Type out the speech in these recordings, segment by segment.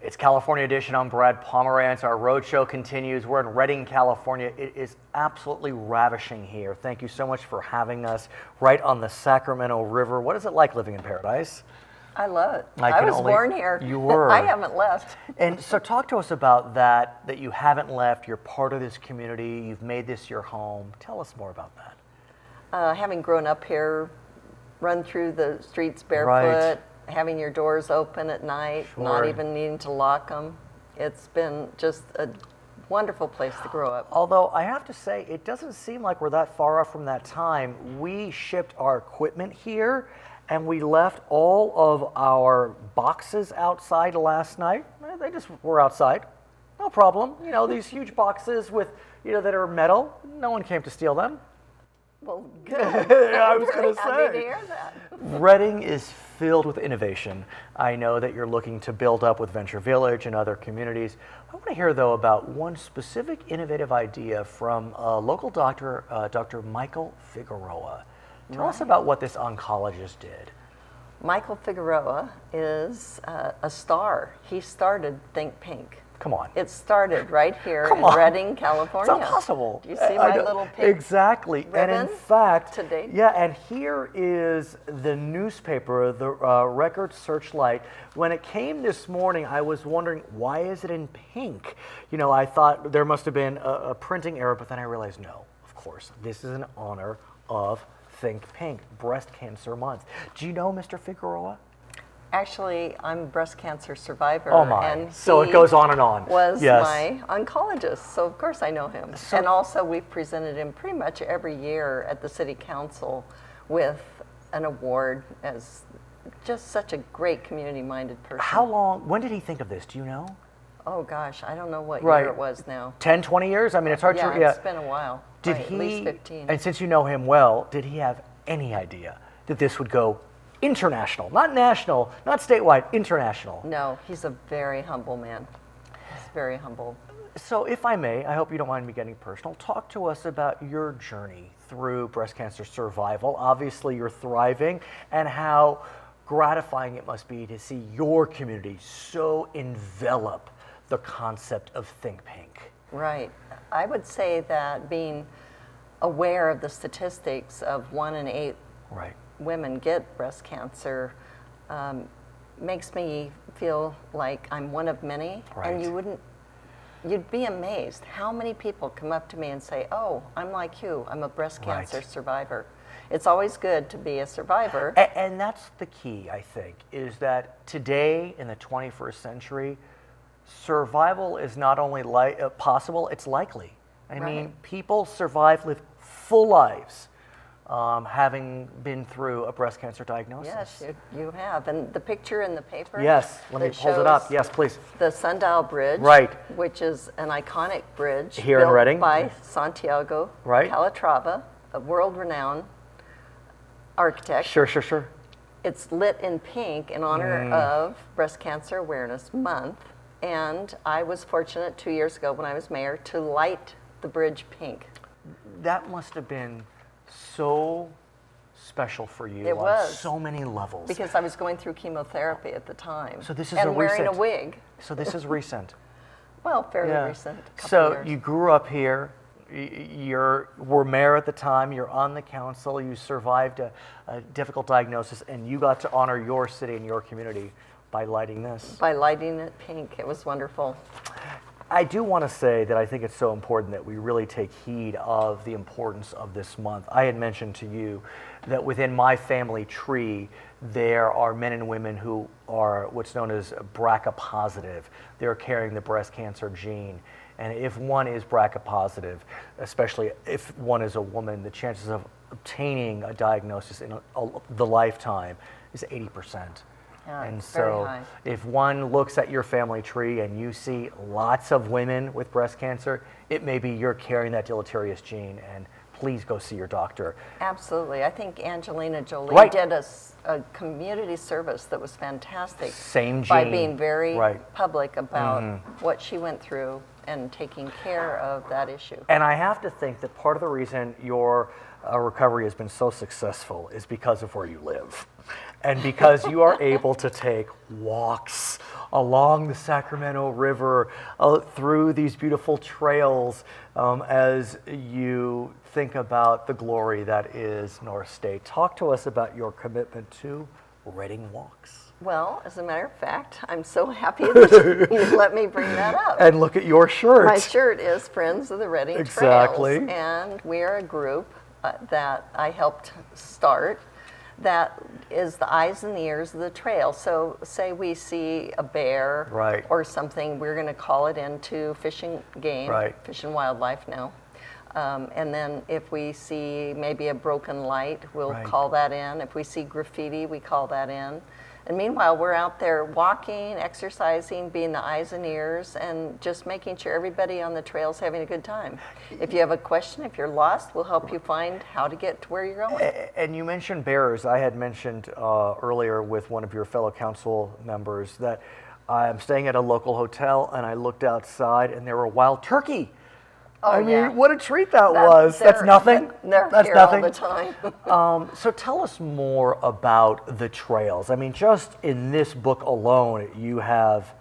It's California Edition. I'm Brad Pomerance. Our roadshow continues. We're in Redding, California. It is absolutely ravishing here. Thank you so much for having us right on the Sacramento River. What is it like living in paradise? I love it. I was born here. You were. I haven't left. And so talk to us about that you haven't left. You're part of this community. You've made this your home. Tell us more about that. Having grown up here, run through the streets barefoot, Right. having your doors open at night, Sure. not even needing to lock them. It's been just a wonderful place to grow up. Although I have to say, it doesn't seem like we're that far off from that time. We shipped our equipment here and we left all of our boxes outside last night. They just were outside. No problem. You know, these huge boxes with, that are metal. No one came to steal them. Well, good. I was going to Happy to say. hear that. Redding is filled with innovation. I know that you're looking to build up with Venture Village and other communities. I want to hear, though, about one specific innovative idea from a local doctor, Dr. Michael Figueroa. Tell us about what this oncologist did. Michael Figueroa is a star. He started Think Pink. Come on. It started right here Come in on. Redding, California. It's impossible. Do you see my little pink Exactly. And in ribbon fact, today? yeah, and here is the newspaper, the Record Searchlight. When it came this morning, I was wondering, why is it in pink? I thought there must have been a printing error, but then I realized, no, of course, this is in honor of Think Pink, Breast Cancer Month. Do you know Mr. Figueroa? Actually, I'm a breast cancer survivor. Oh my! And So it goes on and on. Was Yes. my oncologist, so of course I know him. So- And also, we've presented him pretty much every year at the city council with an award as just such a great community-minded person. How long? When did he think of this? Do you know? Oh gosh, I don't know what Right. year it was now. 10, 20 years? I mean, it's hard Yeah, to. it's been a while. Did Right, he? At least 15. And since you know him well, did he have any idea that this would go international, not national, not statewide, international? No, he's a very humble man. He's very humble. So, if I may, I hope you don't mind me getting personal. Talk to us about your journey through breast cancer survival. Obviously, you're thriving, and how gratifying it must be to see your community so envelop the concept of Think Pink. Right. I would say that being aware of the statistics of 1 in 8 Right. women get breast cancer makes me feel like I'm one of many. Right. And you'd be amazed how many people come up to me and say, oh, I'm like you, I'm a breast cancer Right. survivor. It's always good to be a survivor. And that's the key, I think, is that today in the 21st century, survival is not only possible, it's likely. I mean, Right. people survive, live full lives, having been through a breast cancer diagnosis. Yes, you have. And the picture in the paper. Yes, let me that hold it up. shows Yes, please. The Sundial Bridge, Right. which is an iconic bridge Here in built Redding. by Santiago Right. Calatrava, a world-renowned architect. Sure. It's lit in pink in honor of Breast Cancer Awareness Month, and I was fortunate 2 years ago when I was mayor to light the bridge pink. That must have been so special for you It on was. so many levels. Because I was going through chemotherapy at the time. So this is and a wearing recent- a wig. So this is recent. Well, fairly Yeah. recent. Couple So years. you grew up here. Were mayor at the time. You're on the council. You survived a difficult diagnosis, and you got to honor your city and your community by lighting this. By lighting it pink, it was wonderful. I do want to say that I think it's so important that we really take heed of the importance of this month. I had mentioned to you that within my family tree, there are men and women who are what's known as BRCA positive. They're carrying the breast cancer gene. And if one is BRCA positive, especially if one is a woman, the chances of obtaining a diagnosis in the lifetime is 80%. Yeah, And it's very so high. if one looks at your family tree and you see lots of women with breast cancer, it may be you're carrying that deleterious gene, and please go see your doctor. Absolutely. I think Angelina Jolie Right. did a community service that was fantastic. Same By gene. being very Right. public about what she went through and taking care of that issue. And I have to think that part of the reason your recovery has been so successful is because of where you live. And because you are able to take walks along the Sacramento River, through these beautiful trails, as you think about the glory that is North State. Talk to us about your commitment to Reading Walks. Well, as a matter of fact, I'm so happy that you let me bring that up. And look at your shirt. My shirt is Friends of the Reading Exactly. Trails. And we are a group that I helped start that is the eyes and the ears of the trail. So say we see a bear Right. or something, we're going to call it into Fish and Game, Right. Fish and Wildlife now. And then if we see maybe a broken light, we'll Right. call that in. If we see graffiti, we call that in. And meanwhile, we're out there walking, exercising, being the eyes and ears, and just making sure everybody on the trail's having a good time. If you have a question, if you're lost, we'll help you find how to get to where you're going. And you mentioned bears. I had mentioned earlier with one of your fellow council members that I'm staying at a local hotel, and I looked outside, and there were wild turkey. Oh, I mean, yeah. what a treat that was. That's nothing. They're That's here nothing. all the time. So tell us more about the trails. I mean, just in this book alone, you have,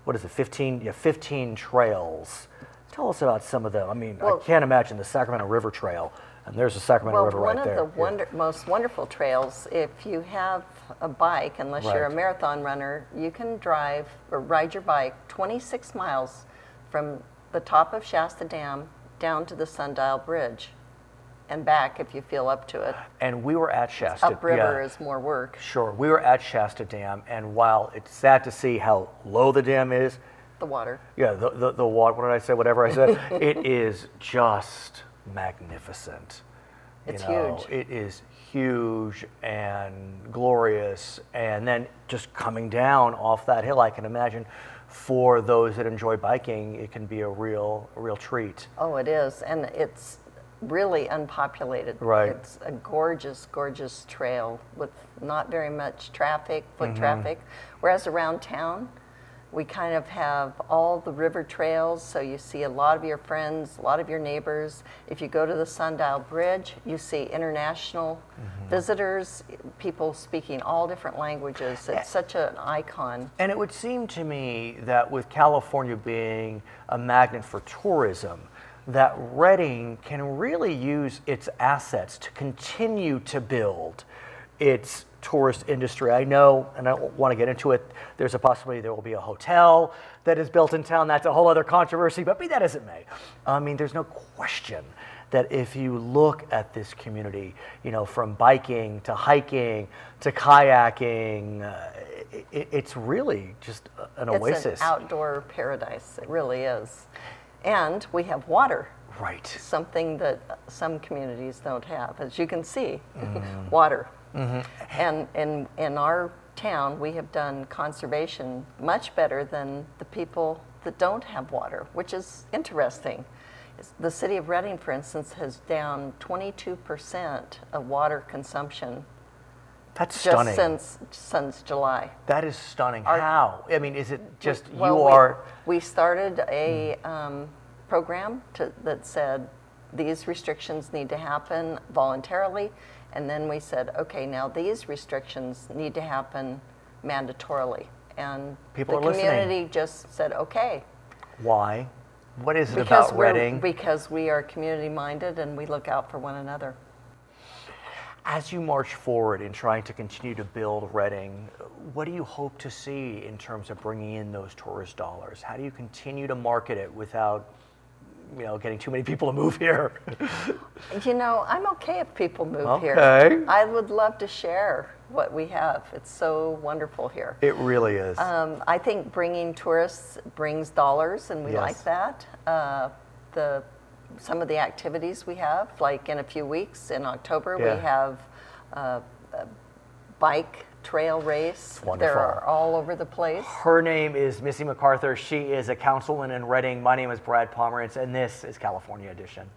what is it, 15? Yeah, 15 trails. Tell us about some of them. I mean, Well, I can't imagine the Sacramento River Trail, and there's the Sacramento River right there. One of the most wonderful trails, if you have a bike, unless you're a Right. marathon runner, you can drive or ride your bike 26 miles from the top of Shasta Dam down to the Sundial Bridge and back if you feel up to it. And we were at Shasta. Upriver yeah. is more work. Sure. We were at Shasta Dam, and while it's sad to see how low the dam is, The water. yeah, the water, what did I say, whatever I said, it is just magnificent. It's huge. huge. It is huge and glorious, and then just coming down off that hill, I can imagine for those that enjoy biking, it can be a real treat. Oh, it is. And it's really unpopulated. Right. It's a gorgeous, gorgeous trail with not very much traffic, foot traffic. Whereas around town, we kind of have all the river trails, so you see a lot of your friends, a lot of your neighbors. If you go to the Sundial Bridge, you see international visitors, people speaking all different languages. It's such an icon. And it would seem to me that with California being a magnet for tourism, that Reading can really use its assets to continue to build its tourist industry. I know, and I don't want to get into it, there's a possibility there will be a hotel that is built in town. That's a whole other controversy, but be that as it may. I mean, there's no question that if you look at this community, you know, from biking to hiking to kayaking, it's really just an oasis. It's an outdoor paradise. It really is. And we have water. Right. Something that some communities don't have. As you can see, water. And in our town, we have done conservation much better than the people that don't have water, which is interesting. The city of Reading, for instance, has down 22% of water consumption That's just stunning. since July. That is stunning. How? I mean, is it just Well, we started a program that said these restrictions need to happen voluntarily, and then we said, okay, now these restrictions need to happen mandatorily. And People the are listening. community just said, okay. Why? What is it about Reading? Because we are community-minded and we look out for one another. As you march forward in trying to continue to build Reading, what do you hope to see in terms of bringing in those tourist dollars? How do you continue to market it without, you know, getting too many people to move here? You know, I'm okay if people move here. Okay. I would love to share what we have. It's so wonderful here. It really is. I think bringing tourists brings dollars, and we Yes. like that. Some of the activities we have, like in a few weeks in October, Yeah. we have a bike trail race. wonderful. They're all over the place. Her name is Missy McArthur. She is a councilman in Reading. My name is Brad Pomerance, and this is California Edition.